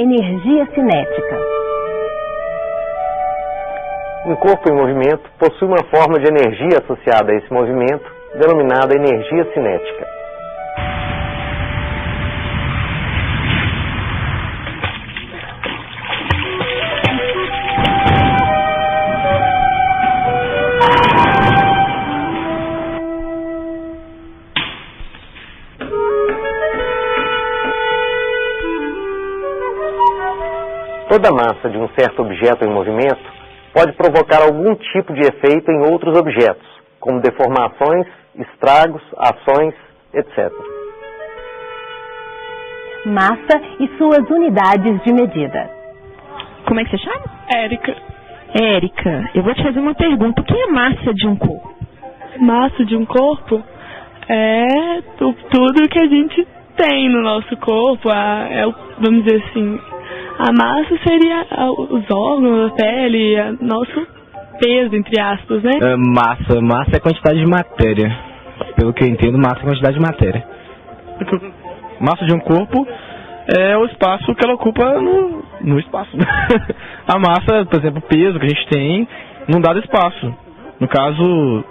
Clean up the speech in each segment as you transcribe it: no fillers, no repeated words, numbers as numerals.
energia cinética. Um corpo em movimento possui uma forma de energia associada a esse movimento, denominada energia cinética. Toda massa de um certo objeto em movimento pode provocar algum tipo de efeito em outros objetos, como deformações, estragos, ações, etc. Massa e suas unidades de medida. Como é que você chama? Érica. Érica, eu vou te fazer uma pergunta. O que é massa de um corpo? Massa de um corpo é tudo que a gente tem no nosso corpo. Vamos dizer assim, a massa seria os órgãos, a pele, nosso peso, entre aspas, né? Massa é a quantidade de matéria. Pelo que eu entendo, massa é a quantidade de matéria. Massa de um corpo é o espaço que ela ocupa no espaço. A massa, por exemplo, o peso que a gente tem num dado espaço. No caso,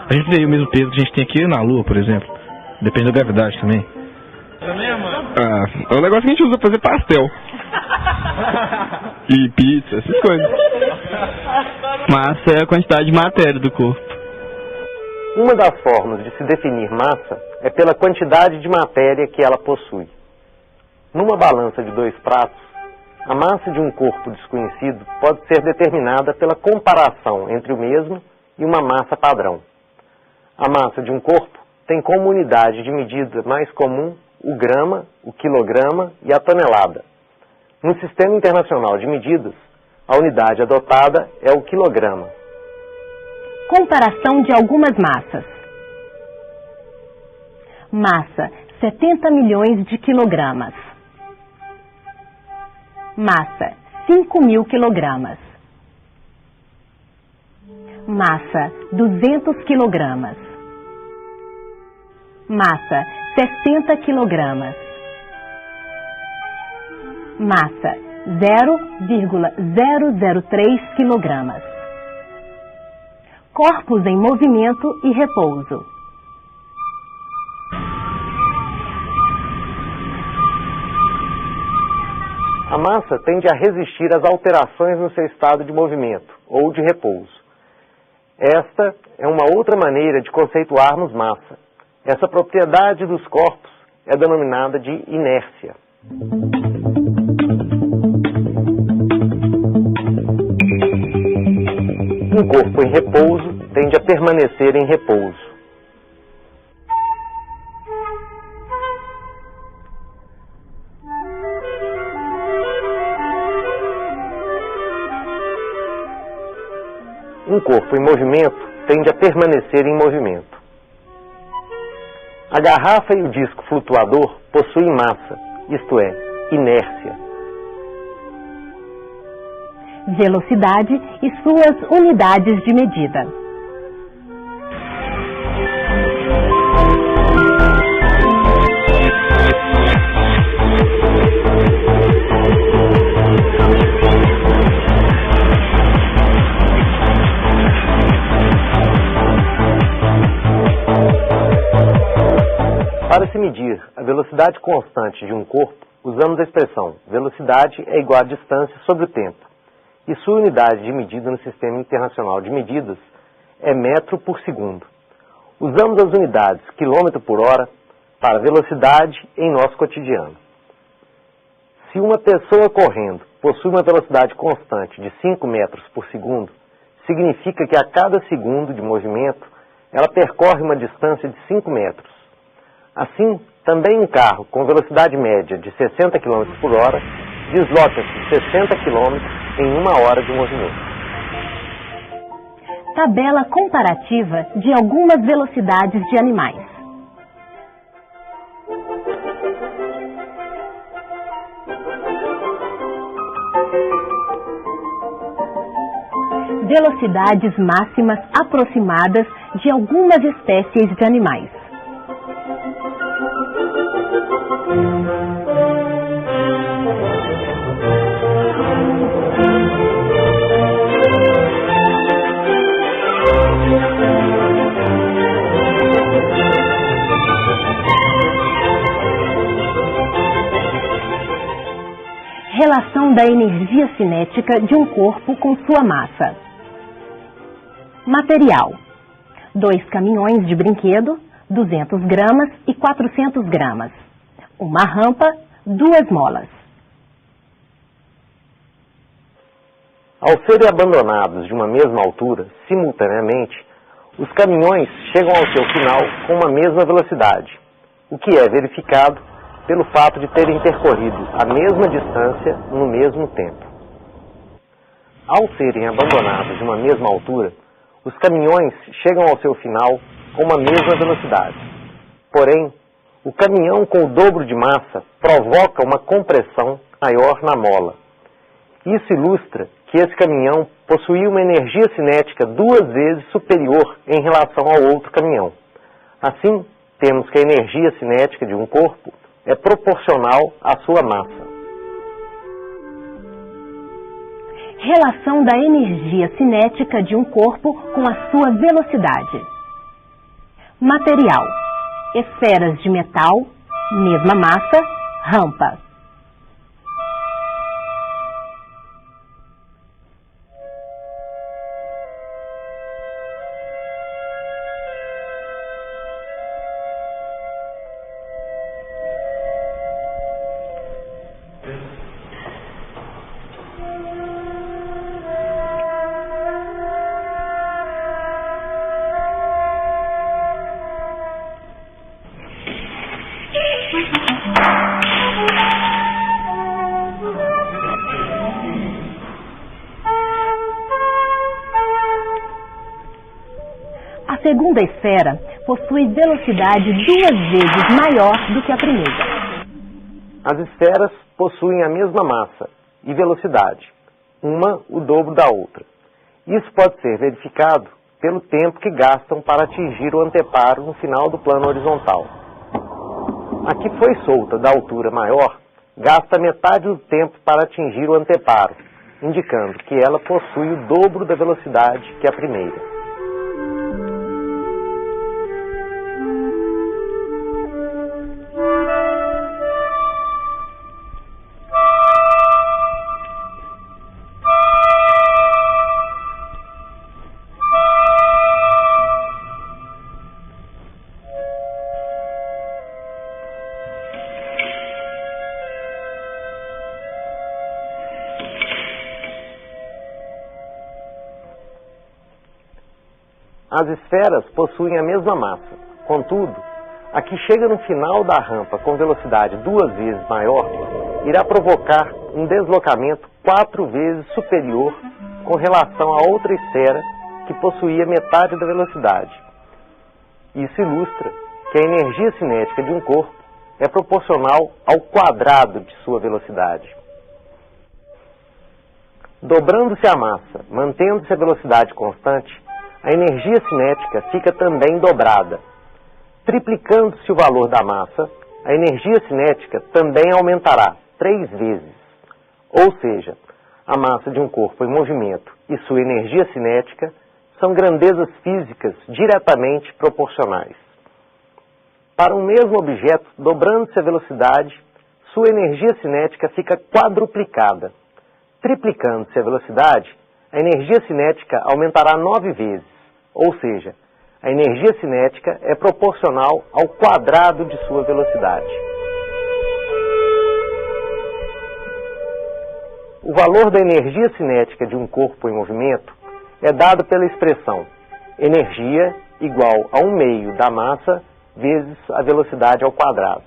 a gente tem o mesmo peso que a gente tem aqui na Lua, por exemplo. Depende da gravidade também. É um negócio que a gente usa pra fazer pastel. E pizza, essas coisas. Massa é a quantidade de matéria do corpo. Uma das formas de se definir massa é pela quantidade de matéria que ela possui. Numa balança de 2 pratos, a massa de um corpo desconhecido pode ser determinada pela comparação entre o mesmo e uma massa padrão. A massa de um corpo tem como unidade de medida mais comum o grama, o quilograma e a tonelada. No Sistema Internacional de Medidas, a unidade adotada é o quilograma. Comparação de algumas massas. Massa, 70 milhões de quilogramas. Massa, 5.000 quilogramas. Massa, 200 quilogramas. Massa, 60 quilogramas. Massa, 0,003 quilogramas. Corpos em movimento e repouso. A massa tende a resistir às alterações no seu estado de movimento ou de repouso. Esta é uma outra maneira de conceituarmos massa. Essa propriedade dos corpos é denominada de inércia. Um corpo em repouso tende a permanecer em repouso. Um corpo em movimento tende a permanecer em movimento. A garrafa e o disco flutuador possuem massa, isto é, inércia. Velocidade e suas unidades de medida. Para se medir a velocidade constante de um corpo, usamos a expressão velocidade é igual a distância sobre o tempo. E sua unidade de medida no Sistema Internacional de Medidas é metro por segundo. Usamos as unidades quilômetro por hora para velocidade em nosso cotidiano. Se uma pessoa correndo possui uma velocidade constante de 5 metros por segundo, significa que a cada segundo de movimento ela percorre uma distância de 5 metros. Assim, também um carro com velocidade média de 60 km por hora desloca-se 60 km em 1 hora de movimento. Tabela comparativa de algumas velocidades de animais. Velocidades máximas aproximadas de algumas espécies de animais. Relação da energia cinética de um corpo com sua massa. Material: 2 caminhões de brinquedo, 200 gramas e 400 gramas. Uma rampa, 2 molas. Ao serem abandonados de uma mesma altura, simultaneamente, os caminhões chegam ao seu final com uma mesma velocidade, o que é verificado pelo fato de terem percorrido a mesma distância no mesmo tempo. Ao serem abandonados de uma mesma altura, os caminhões chegam ao seu final com uma mesma velocidade. Porém, o caminhão com o dobro de massa provoca uma compressão maior na mola. Isso ilustra que esse caminhão possuía uma energia cinética 2 vezes superior em relação ao outro caminhão. Assim, temos que a energia cinética de um corpo é proporcional à sua massa. Relação da energia cinética de um corpo com a sua velocidade. Material: esferas de metal, mesma massa, rampa. A segunda esfera possui velocidade 2 vezes maior do que a primeira. As esferas possuem a mesma massa e velocidade, uma o dobro da outra. Isso pode ser verificado pelo tempo que gastam para atingir o anteparo no final do plano horizontal. A que foi solta da altura maior gasta metade do tempo para atingir o anteparo, indicando que ela possui o dobro da velocidade que a primeira. As esferas possuem a mesma massa. Contudo, a que chega no final da rampa com velocidade 2 vezes maior, irá provocar um deslocamento 4 vezes superior com relação à outra esfera que possuía metade da velocidade. Isso ilustra que a energia cinética de um corpo é proporcional ao quadrado de sua velocidade. Dobrando-se a massa, mantendo-se a velocidade constante, a energia cinética fica também dobrada. Triplicando-se o valor da massa, a energia cinética também aumentará 3 vezes. Ou seja, a massa de um corpo em movimento e sua energia cinética são grandezas físicas diretamente proporcionais. Para um mesmo objeto, dobrando-se a velocidade, sua energia cinética fica quadruplicada. Triplicando-se a velocidade, a energia cinética aumentará 9 vezes. Ou seja, a energia cinética é proporcional ao quadrado de sua velocidade. O valor da energia cinética de um corpo em movimento é dado pela expressão energia igual a 1/2 da massa vezes a velocidade ao quadrado.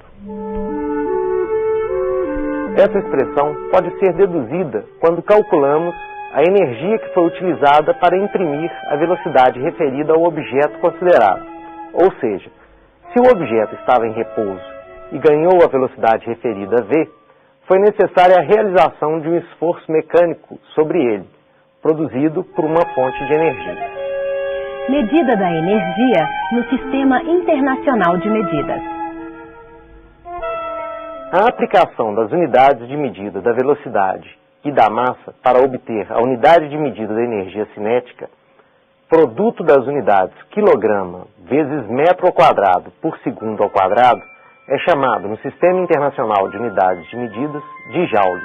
Essa expressão pode ser deduzida quando calculamos a energia que foi utilizada para imprimir a velocidade referida ao objeto considerado. Ou seja, se o objeto estava em repouso e ganhou a velocidade referida v, foi necessária a realização de um esforço mecânico sobre ele, produzido por uma fonte de energia. Medida da energia no Sistema Internacional de Medidas. A aplicação das unidades de medida da velocidade e da massa para obter a unidade de medida da energia cinética, produto das unidades quilograma vezes metro ao quadrado por segundo ao quadrado, é chamado no Sistema Internacional de Unidades de Medidas de Joule.